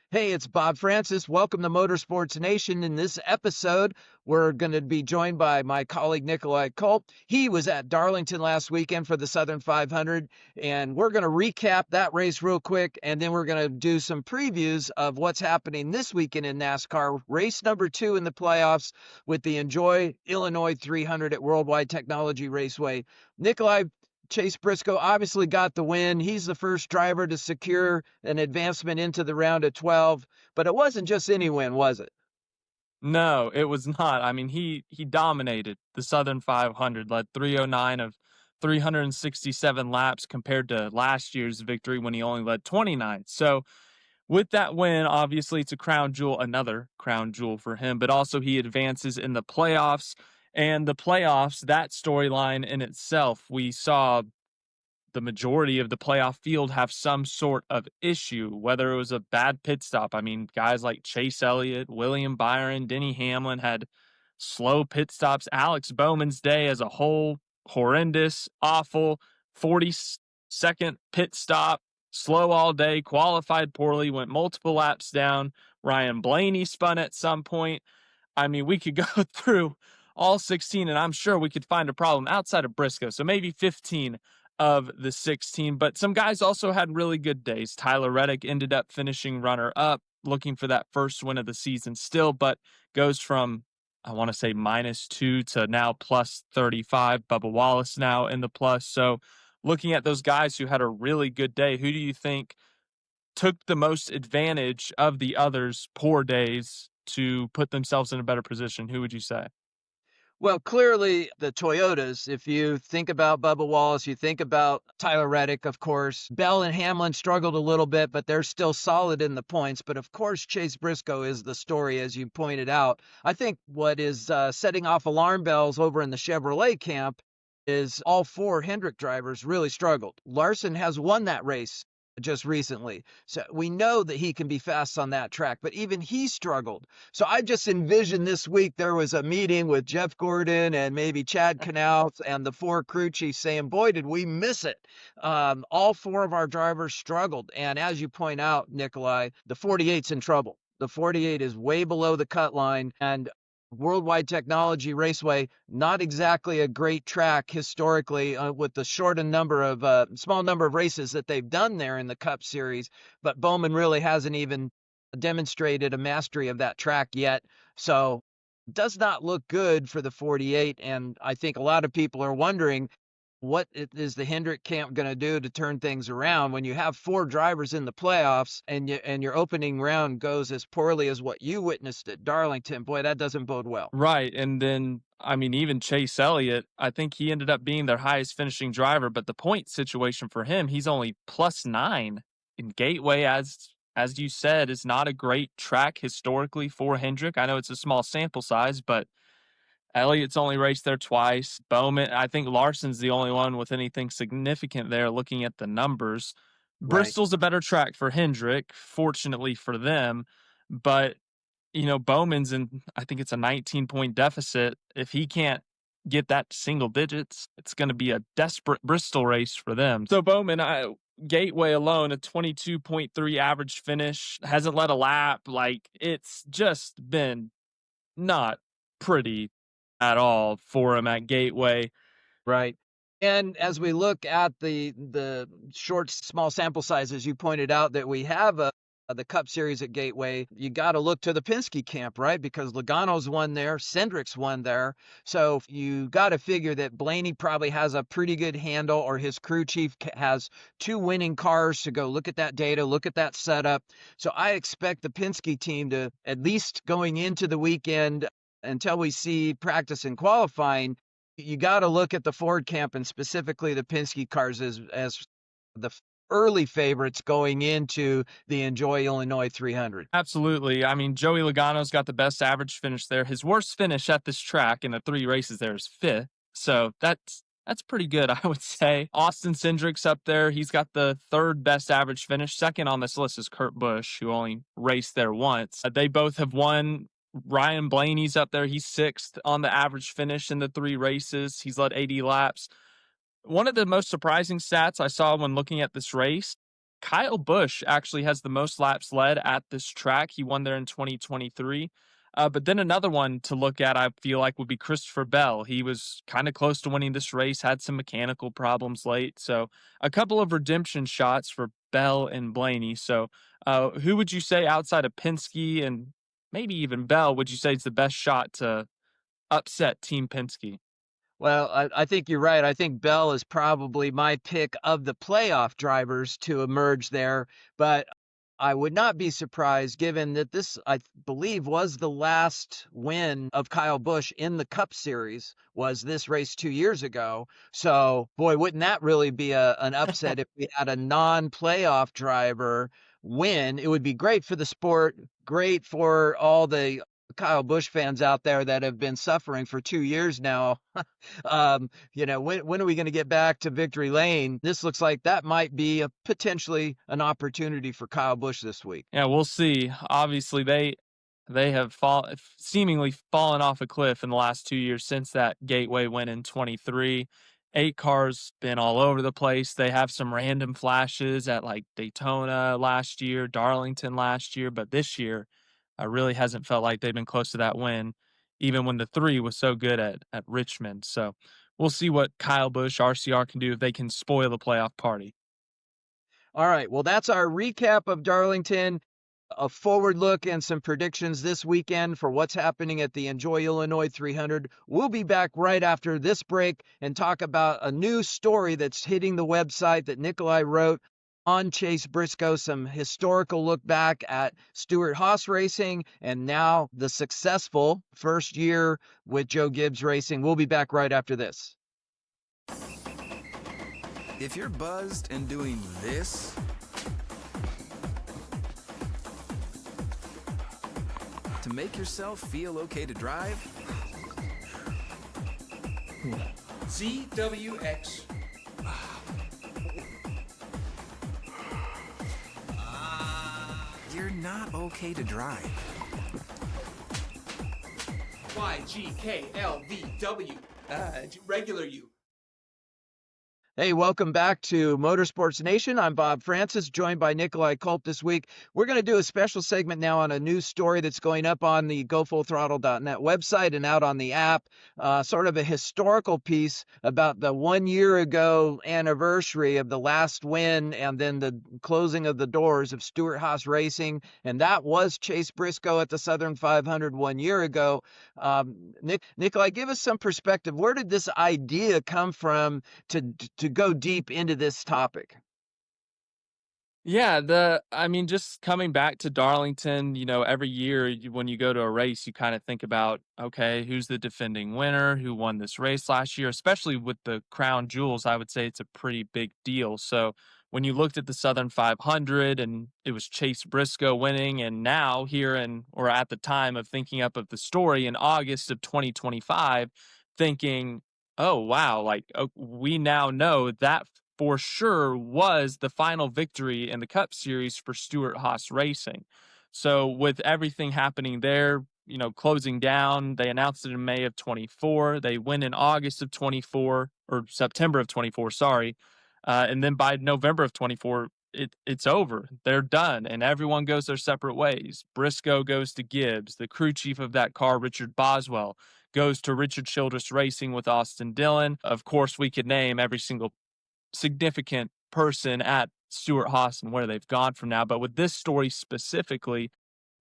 Hey, it's Bob Francis. Welcome to Motorsports Nation. In this episode, we're going to be joined by my colleague Nikolai Culp. He was at Darlington last weekend for the Southern 500, and we're going to recap that race real quick, and then we're going to do some previews of what's happening this weekend in NASCAR. Race number 2 in the playoffs with the Enjoy Illinois 300 at Worldwide Technology Raceway. Nikolai, Chase Briscoe obviously got the win. He's the first driver to secure an advancement into the round of 12, but it wasn't just any win, was it? No, it was not. I mean, he dominated the Southern 500, led 309 of 367 laps compared to last year's victory when he only led 29. So, with that win, obviously it's a crown jewel, another crown jewel for him, but also he advances in the playoffs. And the playoffs, that storyline in itself, we saw the majority of the playoff field have some sort of issue, whether it was a bad pit stop. I mean, guys like Chase Elliott, William Byron, Denny Hamlin had slow pit stops. Alex Bowman's day as a whole, horrendous, awful, 40-second pit stop, slow all day, qualified poorly, went multiple laps down. Ryan Blaney spun at some point. I mean, we could go through all 16, and I'm sure we could find a problem outside of Briscoe. So maybe 15 of the 16. But some guys also had really good days. Tyler Reddick ended up finishing runner-up, looking for that first win of the season still, but goes from, I want to say, -2 to now +35. Bubba Wallace now in the plus. So looking at those guys who had a really good day, who do you think took the most advantage of the others' poor days to put themselves in a better position? Who would you say? Well, clearly the Toyotas, if you think about Bubba Wallace, you think about Tyler Reddick, of course. Bell and Hamlin struggled a little bit, but they're still solid in the points. But of course, Chase Briscoe is the story, as you pointed out. I think what is setting off alarm bells over in the Chevrolet camp is all four Hendrick drivers really struggled. Larson has won that race just recently. So we know that he can be fast on that track, but even he struggled. So I just envisioned this week there was a meeting with Jeff Gordon and maybe Chad Knaus and the four crew chiefs saying, boy, did we miss it. All four of our drivers struggled. And as you point out, Nikolai, the 48's in trouble. The 48 is way below the cut line, and Worldwide Technology Raceway, not exactly a great track historically with the small number of races that they've done there in the Cup Series. But Bowman really hasn't even demonstrated a mastery of that track yet. So does not look good for the 48. And I think a lot of people are wondering, what is the Hendrick camp going to do to turn things around when you have four drivers in the playoffs and your opening round goes as poorly as what you witnessed at Darlington? Boy, that doesn't bode well. Right. And then, I mean, even Chase Elliott, I think he ended up being their highest finishing driver, but the point situation for him, he's only +9 in Gateway, as you said, is not a great track historically for Hendrick. I know it's a small sample size, but Elliott's only raced there twice. Bowman, I think Larson's the only one with anything significant there looking at the numbers. Right. Bristol's a better track for Hendrick, fortunately for them. But, Bowman's in, I think it's a 19-point deficit. If he can't get that to single digits, it's going to be a desperate Bristol race for them. So Bowman, Gateway alone, a 22.3 average finish, hasn't led a lap. Like, it's just been not pretty at all for him at Gateway. Right. And as we look at the short, small sample sizes, you pointed out that we have the Cup Series at Gateway. You got to look to the Penske camp, right? Because Logano's won there, Cindric's won there. So you got to figure that Blaney probably has a pretty good handle, or his crew chief has two winning cars to go look at that data, look at that setup. So I expect the Penske team to, at least going into the weekend, until we see practice and qualifying, you got to look at the Ford camp and specifically the Penske cars as the early favorites going into the Enjoy Illinois 300. Absolutely. I mean, Joey Logano's got the best average finish there. His worst finish at this track in the 3 races there is 5th. So that's pretty good, I would say. Austin Cindric's up there. He's got the 3rd best average finish. Second on this list is Kurt Busch, who only raced there once. They both have won. Ryan Blaney's up there. He's 6th on the average finish in the 3 races. He's led 80 laps. One of the most surprising stats I saw when looking at this race, Kyle Busch actually has the most laps led at this track. He won there in 2023. But then another one to look at, I feel like, would be Christopher Bell. He was kind of close to winning this race, had some mechanical problems late. So a couple of redemption shots for Bell and Blaney. So who would you say outside of Penske and maybe even Bell, would you say is the best shot to upset Team Penske? Well, I think you're right. I think Bell is probably my pick of the playoff drivers to emerge there, but I would not be surprised given that this, I believe, was the last win of Kyle Busch in the Cup Series was this race 2 years ago. So, boy, wouldn't that really be an upset if we had a non-playoff driver win? It would be great for the sport, great for all the Kyle Busch fans out there that have been suffering for 2 years now. When are we going to get back to victory lane? This looks like that might be potentially an opportunity for Kyle Busch this week. Yeah, we'll see. Obviously, they have seemingly fallen off a cliff in the last 2 years since that Gateway win in 23. 8 cars been all over the place. They have some random flashes at like Daytona last year, Darlington last year, but this year, really hasn't felt like they've been close to that win, even when the 3 was so good at Richmond. So we'll see what Kyle Busch, RCR can do if they can spoil the playoff party. All right. Well, that's our recap of Darlington, a forward look and some predictions this weekend for what's happening at the Enjoy Illinois 300. We'll be back right after this break and talk about a new story that's hitting the website that Nikolai wrote on Chase Briscoe, some historical look back at Stewart-Haas Racing and now the successful first year with Joe Gibbs Racing. We'll be back right after this. If you're buzzed and doing this, to make yourself feel okay to drive, ZWX. you're not okay to drive. YGKLVW. Regular you. Hey, welcome back to Motorsports Nation. I'm Bob Francis, joined by Nikolai Culp this week. We're going to do a special segment now on a news story that's going up on the GoFullThrottle.net website and out on the app, sort of a historical piece about the 1 year ago anniversary of the last win and then the closing of the doors of Stewart-Haas Racing. And that was Chase Briscoe at the Southern 500 1 year ago. Nikolai, give us some perspective. Where did this idea come from to go deep into this topic? Yeah, just coming back to Darlington, every year when you go to a race, you kind of think about, okay, who's the defending winner, who won this race last year, especially with the crown jewels. I would say it's a pretty big deal. So when you looked at the Southern 500 and it was Chase Briscoe winning, and now or at the time of thinking up of the story in August of 2025, thinking, oh, wow, we now know that for sure was the final victory in the Cup Series for Stewart-Haas Racing. So with everything happening there, closing down, they announced it in May of 24. They win in August of 24 or September of 24, sorry. And then by November of 24, it's over. They're done, and everyone goes their separate ways. Briscoe goes to Gibbs. The crew chief of that car, Richard Boswell, goes to Richard Childress Racing with Austin Dillon. Of course, we could name every single significant person at Stewart-Haas and where they've gone from now. But with this story specifically,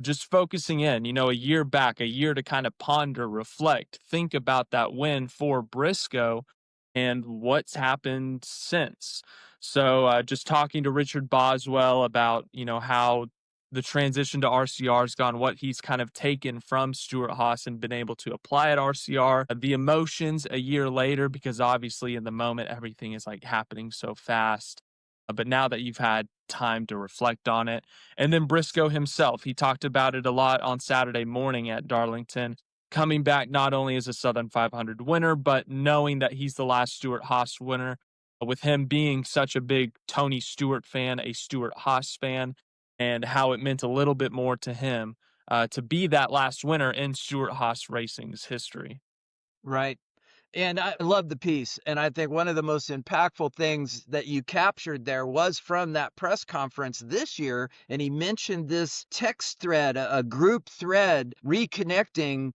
just focusing in, a year back, a year to kind of ponder, reflect, think about that win for Briscoe and what's happened since. So just talking to Richard Boswell about, how the transition to RCR has gone, what he's kind of taken from Stewart-Haas and been able to apply at RCR, the emotions a year later, because obviously in the moment, everything is like happening so fast. But now that you've had time to reflect on it, and then Briscoe himself, he talked about it a lot on Saturday morning at Darlington, coming back not only as a Southern 500 winner, but knowing that he's the last Stewart-Haas winner, with him being such a big Tony Stewart fan, a Stewart-Haas fan, and how it meant a little bit more to him to be that last winner in Stewart-Haas Racing's history. Right. And I love the piece. And I think one of the most impactful things that you captured there was from that press conference this year. And he mentioned this text thread, a group thread, reconnecting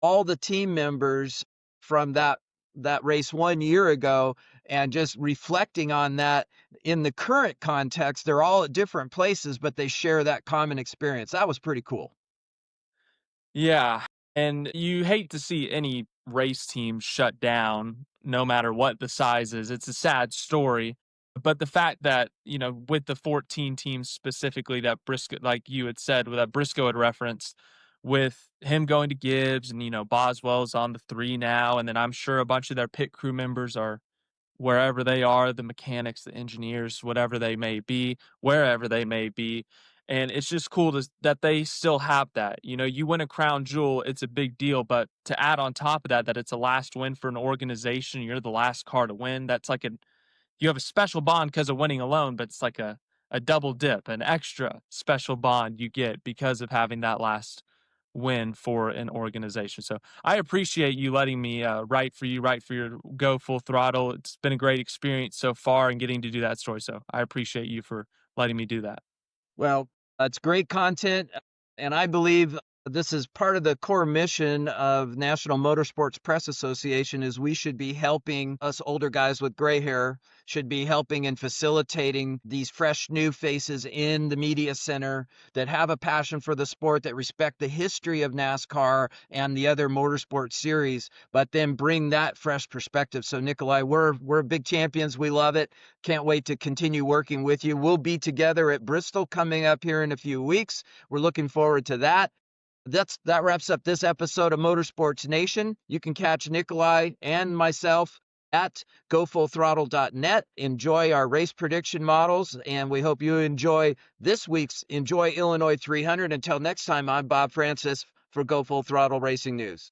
all the team members from that race 1 year ago, and just reflecting on that in the current context. They're all at different places, but they share that common experience. That was pretty cool. Yeah, and you hate to see any race team shut down, no matter what the size is. It's a sad story. But the fact that, with the 14 teams specifically that Briscoe, like you had said, that Briscoe had referenced, with him going to Gibbs and, Boswell's on the 3 now. And then I'm sure a bunch of their pit crew members are wherever they are, the mechanics, the engineers, whatever they may be, wherever they may be. And it's just cool that they still have that. You win a crown jewel, it's a big deal. But to add on top of that, that it's a last win for an organization, you're the last car to win. That's like you have a special bond because of winning alone, but it's like a double dip, an extra special bond you get because of having that last win for an organization. So I appreciate you letting me write for your Go Full Throttle. It's been a great experience so far and getting to do that story. So I appreciate you for letting me do that. Well, it's great content, and I believe this is part of the core mission of National Motorsports Press Association. Is we should be helping us older guys with gray hair, should be helping and facilitating these fresh new faces in the media center that have a passion for the sport, that respect the history of NASCAR and the other motorsport series, but then bring that fresh perspective. So Nikolai, we're big champions. We love it. Can't wait to continue working with you. We'll be together at Bristol coming up here in a few weeks. We're looking forward to that. That wraps up this episode of Motorsports Nation. You can catch Nikolai and myself at gofullthrottle.net. Enjoy our race prediction models, and we hope you enjoy this week's Enjoy Illinois 300. Until next time, I'm Bob Francis for Go Full Throttle Racing News.